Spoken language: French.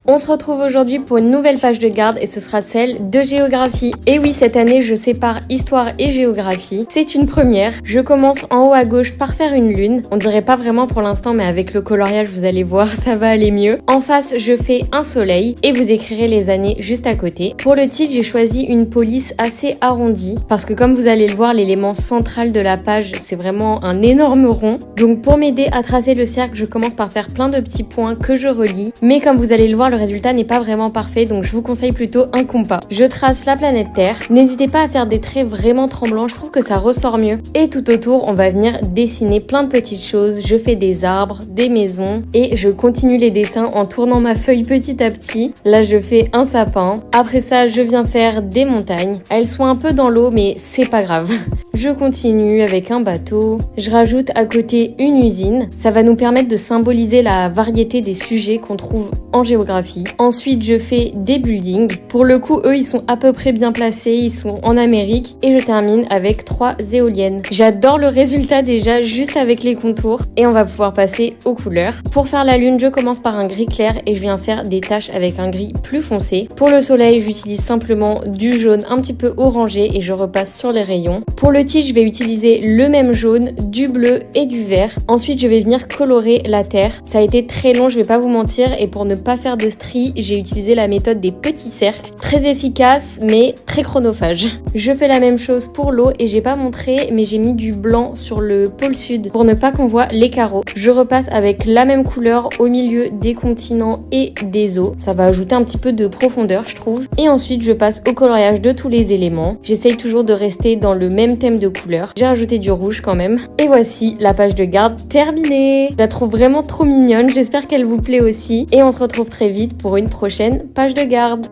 On se retrouve aujourd'hui pour une nouvelle page de garde et ce sera celle de géographie. Et oui, cette année, je sépare histoire et géographie. C'est une première. Je commence en haut à gauche par faire une lune. On dirait pas vraiment pour l'instant, mais avec le coloriage, vous allez voir, ça va aller mieux. En face, je fais un soleil et vous écrirez les années juste à côté. Pour le titre, j'ai choisi une police assez arrondie parce que comme vous allez le voir, l'élément central de la page, c'est vraiment un énorme rond. Donc pour m'aider à tracer le cercle, je commence par faire plein de petits points que je relie. Mais comme vous allez le voir, le résultat n'est pas vraiment parfait, donc je vous conseille plutôt un compas. Je trace la planète Terre. N'hésitez pas à faire des traits vraiment tremblants, je trouve que ça ressort mieux. Et tout autour, on va venir dessiner plein de petites choses. Je fais des arbres, des maisons et je continue les dessins en tournant ma feuille petit à petit. Là, je fais un sapin. Après ça, je viens faire des montagnes. Elles sont un peu dans l'eau, mais c'est pas grave. Je continue avec un bateau. Je rajoute à côté une usine. Ça va nous permettre de symboliser la variété des sujets qu'on trouve en géographie. Ensuite, je fais des buildings. Pour le coup, eux, ils sont à peu près bien placés. Ils sont en Amérique. Et je termine avec 3 éoliennes. J'adore le résultat déjà, juste avec les contours. Et on va pouvoir passer aux couleurs. Pour faire la lune, je commence par un gris clair et je viens faire des taches avec un gris plus foncé. Pour le soleil, j'utilise simplement du jaune un petit peu orangé et je repasse sur les rayons. Pour le titre, je vais utiliser le même jaune, du bleu et du vert. Ensuite, je vais venir colorer la terre. Ça a été très long, je vais pas vous mentir, et pour ne pas faire de stries, j'ai utilisé la méthode des petits cercles. Très efficace, mais très chronophage. Je fais la même chose pour l'eau et j'ai pas montré, mais j'ai mis du blanc sur le pôle sud pour ne pas qu'on voit les carreaux. Je repasse avec la même couleur au milieu des continents et des eaux. Ça va ajouter un petit peu de profondeur, je trouve. Et ensuite, je passe au coloriage de tous les éléments. J'essaye toujours de rester dans le même thème de couleur. J'ai rajouté du rouge quand même. Et voici la page de garde terminée. Je la trouve vraiment trop mignonne. J'espère qu'elle vous plaît aussi. Et on se retrouve très vite pour une prochaine page de garde.